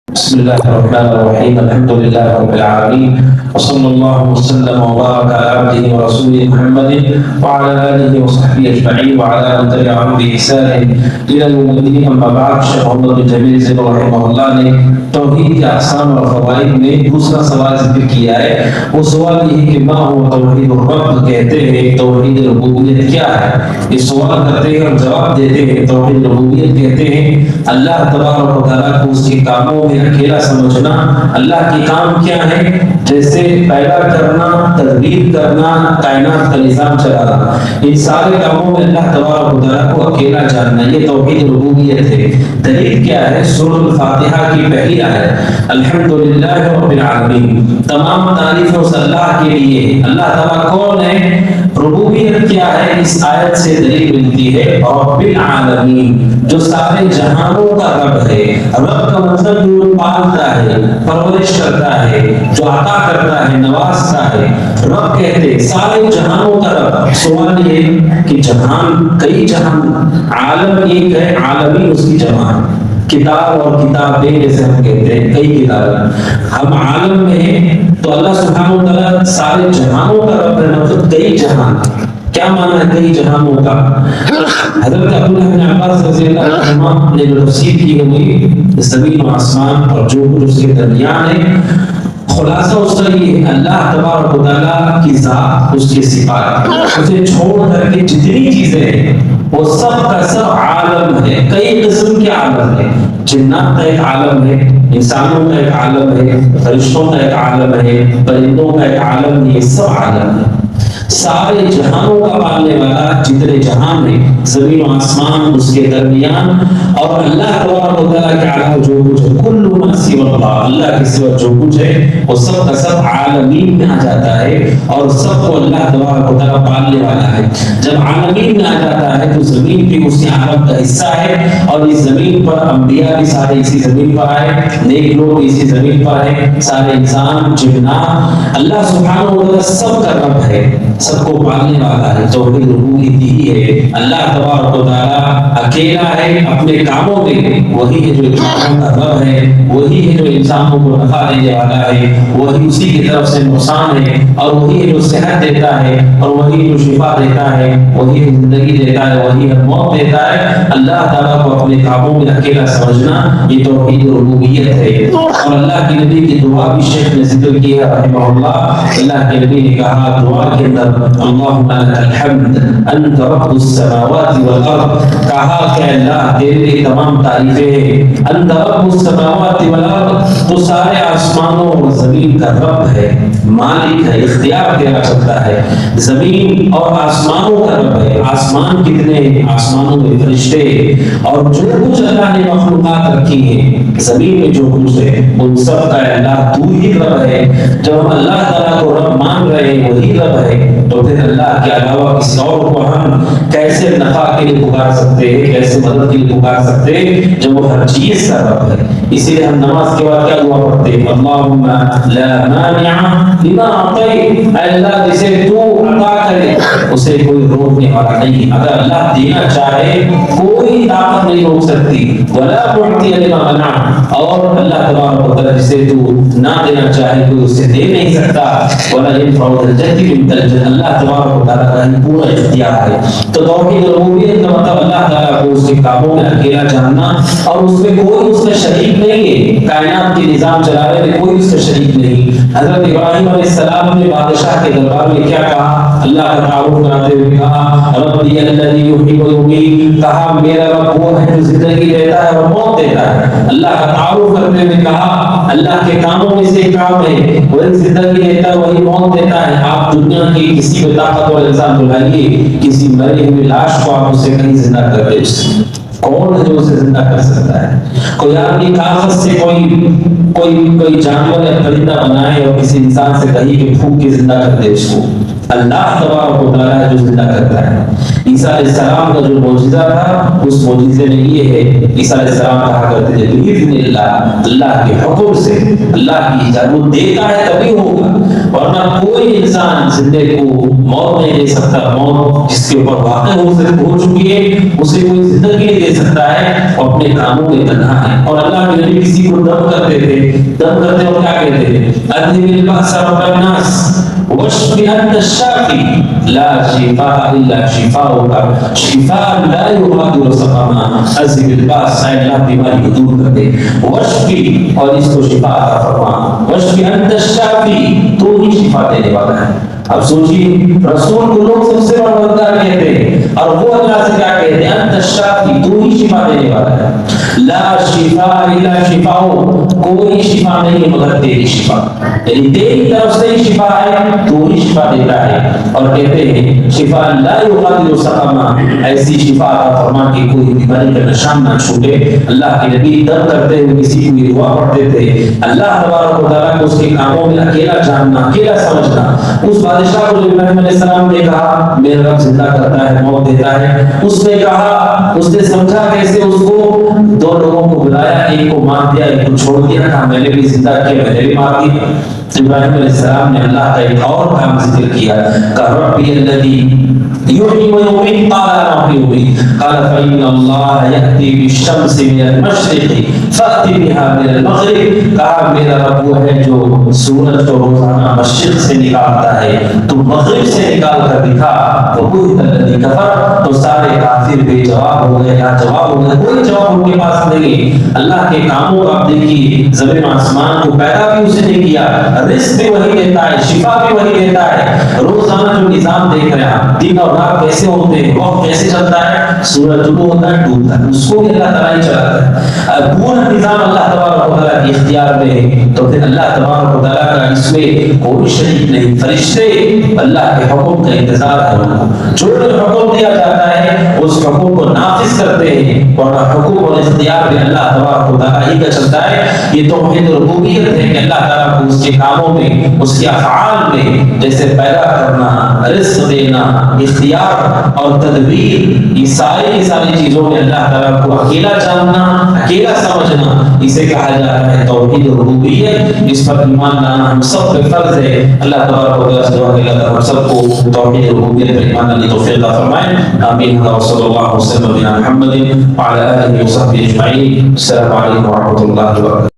بسم الله الرحمن الرحيم الحمد لله رب العالمين وصلى الله وسلم وبارك على عبده ورسوله محمد وعلى اله وصحبه اجمعين وعلى من تبعهم باحسان الى يوم الدين. اما بعد. شیخ محمد بن جمیل زیب رحمہ اللہ نے توحید کے اقسام اور فوائد میں دوسرا سوال ذکر کیا ہے. وہ سوال یہ ہے کہ ما هو توحید الرب، کہتے ہیں توحید ربوبیت کیا ہے. یہ سوال کرتے ہیں اور جواب دیتے ہیں. توحید ربوبیت کہتے ہیں اللہ تبارک و تعالیٰ کو اس کے کاموں میں اکیلا سمجھنا. اللہ کے کام کیا ہے؟ جیسے پیدا کرنا، تدبیر کرنا، کائنات کا نظام چلانا، ان سارے کاموں میں اللہ تبارک و تعالیٰ کو اکیلا جاننا، یہ توحید ربوبیت ہے. دلیل کیا ہے؟ سورۃ الفاتحہ کی پہلی آیت الحمدللہ رب العالمین، تمام تعریفیں اس اللہ کے لیے. اللہ تعالیٰ کون ہے؟ ربوبیت کیا ہے؟ اس آیت سے دلیل ملتی ہے رب العالمین، جو سارے جہانوں کا رب ہے. رب کا مطلب جو پالتا ہے، پرورش کرتا ہے، جو عطا کرتا ہے، نوازتا ہے. رب کہتے سارے جہانوں کا رب. سوال یہ کہ جہان، کئی جہان، عالم ایک ہے، عالمین اس کی جمع. کتاب اور کتابیں جیسے ہم کہتے ہیں، کئی کتابیں. ہم عالم میں ہیں تو اللہ سبحانہ و تعالیٰ سارے جہانوں کا رب ہے، مطلب کئی جہان. کیا معنی ہے کئی جہانوں کا؟ حضرت عبداللہ بن عباس رضی اللہ عنہ نے جو تفسیر کی ہوئی زمین و آسمان اور جو کچھ اس کے درمیان ہے، خلاصہ اس کا یہ ہے اللہ تبارک و تعالیٰ کی ذات، اس کی صفات، اسے چھوڑ کر کے جتنی چیزیں ہیں وہ سب کا سب عالم ہے. کئی قسم کے عالم ہے. جنات کا ایک عالم ہے، انسانوں کا ایک عالم ہے، فرشتوں کا ایک عالم ہے، پرندوں کا ایک عالم ہے. یہ سب عالم ہے. سارے جہانوں کا پالنے والا، جتنے جہان ہیں، زمین و آسمان، اس کے درمیان، اور اللہ تبارک و تعالیٰ کے علاوہ جو کچھ ہے، کل ما سوی اللہ، اللہ کے سوا جو کچھ ہے وہ سب کا سب عالمین میں آ جاتا ہے، اور سب کو اللہ تبارک و تعالیٰ پالنے والا ہے. جب عالمین میں آ جاتا ہے تو زمین بھی اسی عالم کا حصہ ہے، اور اس زمین پر انبیاء بھی سارے اسی زمین پر آئے، نیک لوگ اسی زمین پر ہیں، سارے انسان، جنات. اللہ سبحانہ و تعالیٰ سب کا رب ہے، سب کو پالنے والا ہے. توحید ربوبیت ہی ہے. اللہ تبارک و تعالیٰ اکیلا ہے اپنے کاموں میں. وہی ہے جو انسانوں کا رب ہے، وہی ہے جو انسانوں کو نفع دینے والا ہے، وہی اسی کی طرف سے نقصان ہے، اور وہی ہے جو صحت دیتا ہے، اور وہی جو شفا دیتا ہے، وہی زندگی دیتا ہے، وہی موت دیتا ہے. اللہ تعالیٰ کو اپنے کاموں میں اکیلا سمجھنا یہ توحید ربوبیت ہے. اور اللہ کے نبی کی دعا بھی شیخ نے ذکر کی ہے رحمہ اللہ. اللہ کے نبی نے کہا دعا کے اندر اللہم لک الحمد انت رب السماوات والارض، کہا کہ اللہ تیرے لیے تمام تعریفیں ہیں. انت رب السماوات والارض، تو سارے آسمانوں اور زمین کا رب ہے، مالک ہے، اختیار تیرا چلتا ہے. زمین اور آسمانوں کا رب ہے. آسمان کتنے ہیں؟ آسمانوں میں فرشتے، اور جو کچھ اللہ نے مخلوقات رکھی ہیں، زمین میں جو کچھ ہے ان سب کا اللہ تو ہی رب ہے. جب ہم اللہ تعالیٰ کو رب مان رہے ہیں، وہی رب ہے، تو پھر اللہ کے علاوہ کسی اور کو ہم کیسے نفع کے لیے پکار سکتے ہیں، کیسے مدد کے لیے پکار سکتے ہیں جب وہ ہر چیز کا رب ہے. اسی لیے ہم نماز کے بعد کیا دعا پڑھتے ہیں؟ اللہم لا مانع لما اعطیت، اے اللہ جسے تو عطا کرے اسے کوئی روکنے والا نہیں. اگر اللہ دینا چاہے کوئی طاقت نہیں روک سکتی. ولا معطی لما منعت، اور اللہ تبارک و تعالیٰ جسے تو نہ دینا چاہے کوئی اسے دے نہیں سکتا. ولا ينفع ذا الجد منك الجد، اللہ تبارک و تعالیٰ کا پورا اختیار ہے. تو توحید ربوبیت کا مطلب اللہ تعالیٰ کو اس کے کاموں میں اکیلا جاننا، اور اس میں کوئی اس کا شریک نہیں ہے. کائنات کے نظام چلانے میں کوئی اس کا شریک نہیں. حضرت ابراہیم علیہ السلام نے بادشاہ کے دربار میں کیا کہا؟ اللہ کا تعارف کراتے ہوئے کہا ربی الذی یحیی و یمیت، کہا میرا رب وہ ہے جو زندگی دیتا ہے اور موت دیتا ہے. اللہ کا تعارف کرتے ہوئے کہا اللہ کے کاموں میں سے ایک کام ہے، وہی زندگی دیتا ہے، وہی موت دیتا ہے. آپ دنیا کی کسی بھی طاقت اور انسان بلائیے، کسی مرے ہوئے لاش کو آپ اسے کہیں زندہ کر دے. کون ہے جو اسے زندہ کر سکتا ہے؟ کوئی آدمی کاغذ سے کوئی جانور یا پرندہ بنائے اور کسی انسان سے کہیں کہ پھونک کے زندہ کر دے اس کو. اللہ تبارک و تعالیٰ ہے جو زندہ کرتا ہے. عیسیٰ علیہ السلام کا جو معجزہ تھا اس معجزے میں یہ ہے، عیسیٰ علیہ السلام کہا کرتے تھے بِإِذْنِ اللَّهِ، اللہ کے حکم سے، اللہ کی اجازت. وہ دیتا ہے تبھی ہوگا. ورنہ کوئی انسان زندے کو موت نہیں دے سکتا. موت جس کے اوپر واقع ہو چکی ہے اسے کوئی زندگی نہیں دے سکتا ہے، وہ اپنے کاموں میں تنہا ہے. اور اللہ کے نبی کسی کو دم کرتے تھے، دم کرتے اور کیا کہتے تھے؟ اذهب البأس رب الناس واشف انت الشافي لا شفاء الا شفاؤك شفاء لا يغادر سقما. اذهب البأس، اے اللہ بیماری کو دور کر دے، واشف اور اس کو شفا عطا فرما، واشف انت الشافي تو ہی شفا دینے والا ہے. اب سوچیے رسول کو لوگ سب سے بڑا بندہ کہتے ہیں اور وہ اللہ سے کیا کہتے ہیں؟ انت الشافی، تو ہی شفا دینے والا ہے. لا شفاء الا شفاؤ، کوئی شفا نہیں مگر تیری شفا، یعنی تیری طرف سے ہی شفا ہے، تو ہی شفا دیتا ہے. اور کہتے ہیں شفا لا یغادر سقما، ایسی شفا عطا فرما کہ کوئی بیماری کا نشان نہ چھوٹے. اللہ کے نبی دم کرتے ہوئے کسی کو یہ دعا پڑھتے تھے، اللہ تبارک و تعالیٰ کو اس کے کاموں میں اکیلا جاننا، اکیلا سمجھنا. اس بادشاہ کو جو ابراہیم علیہ السلام نے کہا میرا رب زندہ کرتا ہے، موت دیتا ہے، اس نے کہا، اس نے سمجھا کیسے؟ اس کو دو لوگوں کو بلایا، ایک کو مار دیا، ایک کو چھوڑ دیا، کہا میں نے بھی زندہ کیا، میں نے بھی مار دیا. ابراہیم علیہ السلام نے اللہ کا ایک اور کام ذکر کیا، کہا ربی الذی یحیی و یمیت، قال انا احیی و امیت، قال فإن اللہ یأتی بالشمس من المشرق فأت بها من المغرب، کہا میرا رب وہ ہے جو سورج کو روزانہ مشرق سے نکالتا ہے تو مغرب سے نکال کر دکھا. فبہت الذی کفر، تو سارے کافر بے جواب ہو گئے، لاجواب ہو گئے، کوئی جواب ان کے پاس نہیں. اللہ کے کاموں کو آپ دیکھیے، زمین آسمان کو پیدا بھی اس نے کیا، رزق بھی وہی دیتا ہے، شفا بھی وہی دیتا ہے. روزانہ جو نظام دیکھ رہے ہیں، دن اور رات کیسے ہوتے ہیں، وقت کیسے چلتا ہے، سورج طلوع ہوتا ہے ڈوبتا ہے، اس کو بھی اللہ تعالیٰ ہی چلاتا ہے. پورا نظام اللہ تبارک و تعالیٰ کے اختیار میں ہے، تو پھر اللہ تبارک و تعالیٰ کا اس میں کوئی شریک نہیں. فرشتے اللہ کے حکم کا انتظار ہے، ان کو جو حکم دیا جاتا ہے اس حکم کو نافذ کرتے ہیں، اور حکم اور اختیار بھی اللہ تبارک و تعالیٰ ہی کا چلتا ہے. یہ توحید ربوبیت ہے کہ اللہ تعالیٰ کو اس کے کاموں میں، اس کے افعال میں، جیسے پیدا کرنا، رزق دینا، اختیار اور تدبیر، یہ ساری چیزوں میں اللہ تعالیٰ کو اکیلا جاننا، اکیلا سمجھنا، اسے کہا جاتا ہے توحید ربوبیت. اس پر ایمان لانا ہم سب پہ فرض ہے. اللہ تبارک و تعالیٰ سے دعا کہ اللہ ہم سب کو توحید ربوبیت پر ایمان لانے کی توفیق عطا فرمائے. آمین. وصلی اللہ وسلم علی محمد وعلی آلہ وصحبہ اجمعین. السلام علیکم ورحمۃ اللہ وبرکاتہ.